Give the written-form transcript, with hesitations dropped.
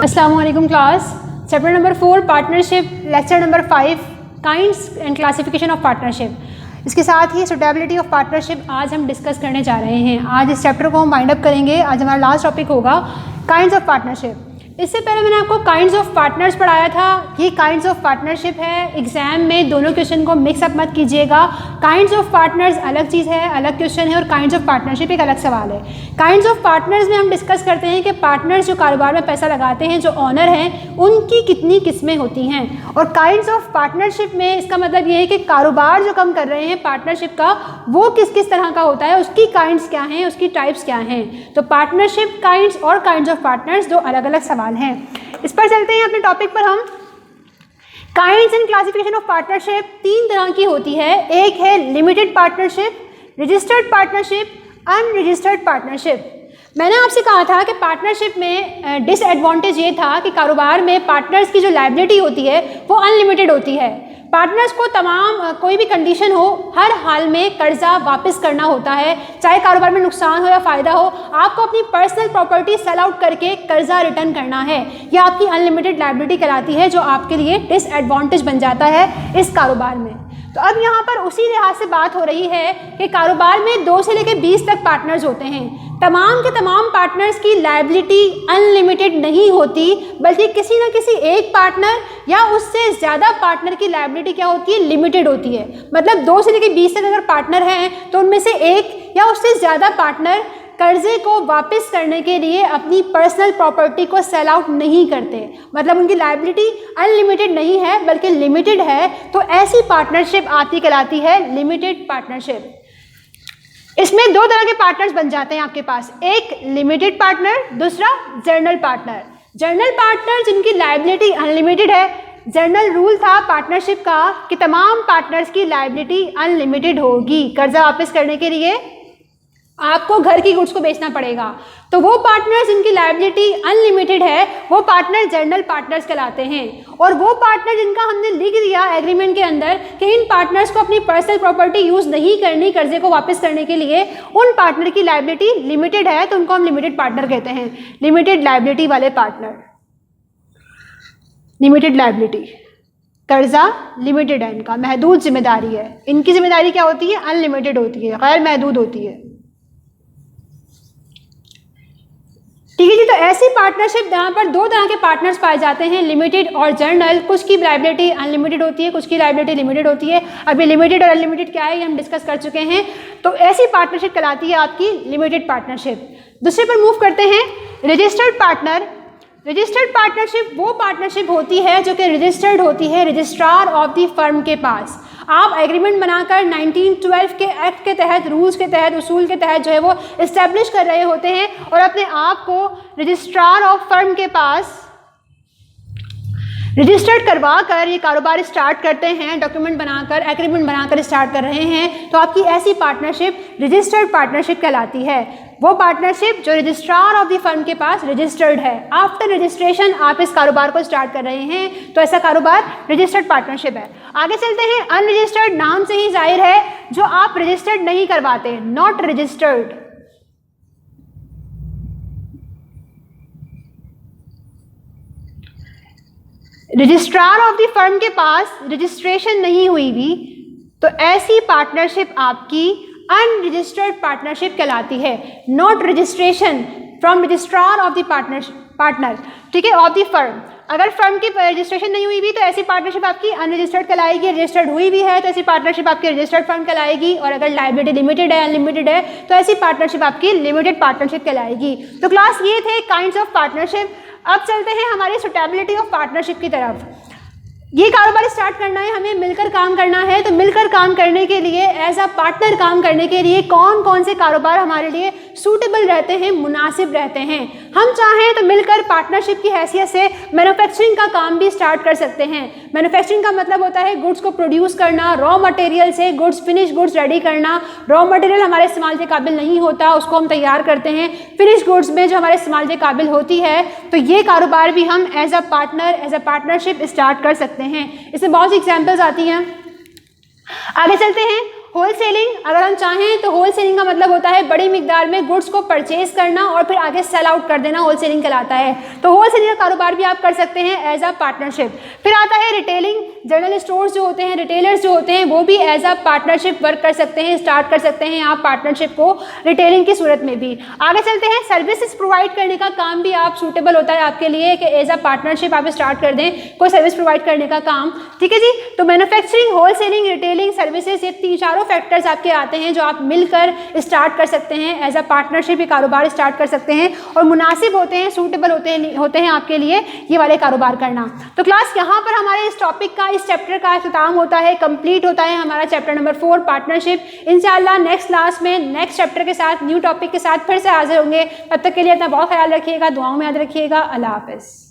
अस्सलाम वालेकुम class. Chapter number 4 partnership, lecture number 5 kinds and classification of partnership. इसके साथ ही सुटेबिलिटी ऑफ पार्टनरशिप आज हम डिस्कस करने जा रहे हैं। आज इस चैप्टर को हम वाइंड अप करेंगे। आज हमारा लास्ट टॉपिक होगा काइंड्स ऑफ पार्टनरशिप। इससे पहले मैंने आपको काइंड्स ऑफ पार्टनर्स पढ़ाया था। ये काइंड्स ऑफ पार्टनरशिप है। एग्जाम में दोनों क्वेश्चन को मिक्सअप मत कीजिएगा। काइंड्स ऑफ पार्टनर्स अलग चीज़ है, अलग क्वेश्चन है, और काइंड्स ऑफ पार्टनरशिप एक अलग सवाल है। काइंड्स ऑफ पार्टनर्स में हम डिस्कस करते हैं कि पार्टनर्स जो कारोबार में पैसा लगाते हैं, जो ऑनर हैं, उनकी कितनी किस्में होती हैं। और काइंड्स ऑफ पार्टनरशिप में इसका मतलब ये है कि कारोबार जो हम कर रहे हैं पार्टनरशिप का, वो किस किस तरह का होता है, उसकी काइंड्स क्या हैं, उसकी टाइप्स क्या हैं। तो पार्टनरशिप काइंड्स और काइंड्स ऑफ पार्टनर्स दो अलग अलग सवाल हैं। इस पर चलते हैं अपने टॉपिक पर। हम kinds and classification of partnership तीन तरह की होती है। एक है limited partnership, registered partnership, unregistered partnership. मैंने आपसे कहा था कि पार्टनरशिप में डिसएडवांटेज ये था कि कारोबार में पार्टनर्स की जो लायबिलिटी होती है वो अनलिमिटेड होती है। पार्टनर्स को तमाम कोई भी कंडीशन हो, हर हाल में कर्जा वापस करना होता है, चाहे कारोबार में नुकसान हो या फ़ायदा हो। आपको अपनी पर्सनल प्रॉपर्टी सेल आउट करके कर्जा रिटर्न करना है। यह आपकी अनलिमिटेड लायबिलिटी कहलाती है, जो आपके लिए डिसएडवांटेज बन जाता है इस कारोबार में। तो अब यहाँ पर उसी लिहाज से बात हो रही है कि कारोबार में 2 से लेकर 20 तक पार्टनर्स होते हैं। तमाम के तमाम पार्टनर्स की लायबिलिटी अनलिमिटेड नहीं होती, बल्कि किसी न किसी एक पार्टनर या उससे ज़्यादा पार्टनर की लायबिलिटी क्या होती है, लिमिटेड होती है। मतलब 2 से लेकर 20 तक अगर पार्टनर हैं तो उनमें से एक या उससे ज़्यादा पार्टनर कर्जे को वापस करने के लिए अपनी पर्सनल प्रॉपर्टी को सेल आउट नहीं करते। मतलब उनकी लायबिलिटी अनलिमिटेड नहीं है बल्कि लिमिटेड है। तो ऐसी पार्टनरशिप आपकी कहलाती है लिमिटेड पार्टनरशिप। इसमें 2 तरह के पार्टनर्स बन जाते हैं आपके पास, एक लिमिटेड पार्टनर, दूसरा जर्नल पार्टनर। जर्नल पार्टनर जिनकी लायबिलिटी अनलिमिटेड है। जर्नल रूल था पार्टनरशिप का कि तमाम पार्टनर्स की लायबिलिटी अनलिमिटेड होगी। कर्जा वापस करने के लिए आपको घर की गुड्स को बेचना पड़ेगा। तो वो पार्टनर्स जिनकी लायबिलिटी अनलिमिटेड है वो पार्टनर जर्नल पार्टनर्स कहलाते हैं। और वो पार्टनर जिनका हमने लिख दिया एग्रीमेंट के अंदर कि इन पार्टनर्स को अपनी पर्सनल प्रॉपर्टी यूज़ नहीं करनी कर्जे को वापस करने के लिए, उन पार्टनर की लायबिलिटी लिमिटेड है, तो उनको हम लिमिटेड पार्टनर कहते हैं। लिमिटेड लायबिलिटी वाले पार्टनर, लिमिटेड लायबिलिटी, कर्जा लिमिटेड है, इनका महदूद जिम्मेदारी है। इनकी जिम्मेदारी क्या होती है, अनलिमिटेड होती है, गैर महदूद होती है। ठीक है जी। तो ऐसी पार्टनरशिप जहाँ पर 2 तरह के पार्टनर्स पाए जाते हैं, लिमिटेड और जर्नल। कुछ की लायबिलिटी अनलिमिटेड होती है, कुछ की लायबिलिटी लिमिटेड होती है। अभी लिमिटेड और अनलिमिटेड क्या है ये हम डिस्कस कर चुके हैं। तो ऐसी पार्टनरशिप कहलाती है आपकी लिमिटेड पार्टनरशिप। दूसरे पर मूव करते हैं, रजिस्टर्ड पार्टनर। रजिस्टर्ड पार्टनरशिप वो पार्टनरशिप होती है जो कि रजिस्टर्ड होती है रजिस्ट्रार ऑफ द फर्म के पास। आप एग्रीमेंट बनाकर 1912 के एक्ट के तहत, रूल्स के तहत, उसूल के तहत जो है वो इस्टेब्लिश कर रहे होते हैं और अपने आप को रजिस्ट्रार ऑफ फर्म के पास रजिस्टर्ड करवा कर ये कारोबार स्टार्ट करते हैं। डॉक्यूमेंट बनाकर, एग्रीमेंट बनाकर स्टार्ट कर रहे हैं। तो आपकी ऐसी पार्टनरशिप रजिस्टर्ड पार्टनरशिप कहलाती है। वो पार्टनरशिप जो रजिस्ट्रार ऑफ द फर्म के पास रजिस्टर्ड है। आफ्टर रजिस्ट्रेशन आप इस कारोबार को स्टार्ट कर रहे हैं, तो ऐसा कारोबार रजिस्टर्ड पार्टनरशिप है। आगे चलते हैं, अनरजिस्टर्ड। नाम से ही जाहिर है जो आप रजिस्टर्ड नहीं करवाते, not registered. Registrar of the firm के पास रजिस्ट्रेशन नहीं हुई भी, तो ऐसी पार्टनरशिप आपकी अनरजिस्टर्ड पार्टनरशिप कहलाती है। Not registration from registrar of the partner, ठीक है, ऑफ द फर्म। अगर फर्म की रजिस्ट्रेशन नहीं हुई भी तो ऐसी पार्टनरशिप आपकी अनरजिस्टर्ड कहलाएगी। रजिस्टर्ड हुई भी है तो ऐसी पार्टनरशिप आपकी रजिस्टर्ड फर्म कहलाएगी। और अगर लायबिलिटी लिमिटेड है, अनलिमिटेड है, तो ऐसी पार्टनरशिप आपकी लिमिटेड पार्टनरशिप कहलाएगी। तो क्लास ये थे काइंड्स ऑफ पार्टनरशिप। अब चलते हैं हमारी सुटेबिलिटी ऑफ पार्टनरशिप की तरफ। ये कारोबार स्टार्ट करना है, हमें मिलकर काम करना है। तो मिलकर काम करने के लिए, एज अ पार्टनर काम करने के लिए कौन कौन से कारोबार हमारे लिए सूटेबल रहते हैं, मुनासिब रहते हैं। हम चाहें तो मिलकर पार्टनरशिप की हैसियत से मैन्युफैक्चरिंग का काम भी स्टार्ट कर सकते हैं। मैन्युफैक्चरिंग का मतलब होता है गुड्स को प्रोड्यूस करना, रॉ मटेरियल से गुड्स, फिनिश गुड्स रेडी करना। रॉ मटेरियल हमारे इस्तेमाल के काबिल नहीं होता, उसको हम तैयार करते हैं फिनिश गुड्स में जो हमारे इस्तेमाल के काबिल होती है। तो ये कारोबार भी हम as a partner, as a partnership start कर सकते हैं। इसमें बहुत सी एग्जाम्पल्स आती हैं। आगे चलते हैं, होल सेलिंग, अगर हम चाहें तो होल सेलिंग का मतलब होता है बड़ी मिकदार में गुड्स को परचेज करना और फिर आगे सेल आउट कर देना, होल सेलिंग कहलाता है। तो होल सेलिंग का कारोबार भी आप कर सकते हैं एज अ पार्टनरशिप। फिर आता है रिटेलिंग, जनरल स्टोर्स जो होते हैं, रिटेलर्स जो होते हैं, वो भी एज अ पार्टनरशिप वर्क कर सकते हैं, स्टार्ट कर सकते हैं आप पार्टनरशिप को रिटेलिंग की सूरत में भी। आगे चलते हैं, सर्विसेज प्रोवाइड करने का काम भी आप सूटेबल होता है आपके लिए कि एज अ पार्टनरशिप आप स्टार्ट कर दें कोई सर्विस प्रोवाइड करने का काम, ठीक है जी। तो manufacturing, wholesaling, retailing, services, ये चारों फैक्टर्स आपके आते हैं जो आप मिलकर स्टार्ट कर सकते हैं एज अ पार्टनरशिप, ये कारोबार स्टार्ट कर सकते हैं और मुनासिब होते हैं, सूटेबल होते हैं आपके लिए ये वाले कारोबार करना। तो क्लास यहाँ पर हमारे इस टॉपिक का, इस चैप्टर का इख्तिताम होता है, कंप्लीट होता है हमारा चैप्टर नंबर 4 पार्टनरशिप। इंशाअल्लाह नेक्स्ट क्लास में नेक्स्ट चैप्टर के साथ, न्यू टॉपिक के साथ फिर से हाजिर होंगे। तब तक के लिए अपना बहुत ख्याल रखिएगा, दुआओं में याद रखिएगा। अल्लाह हाफ़िज़।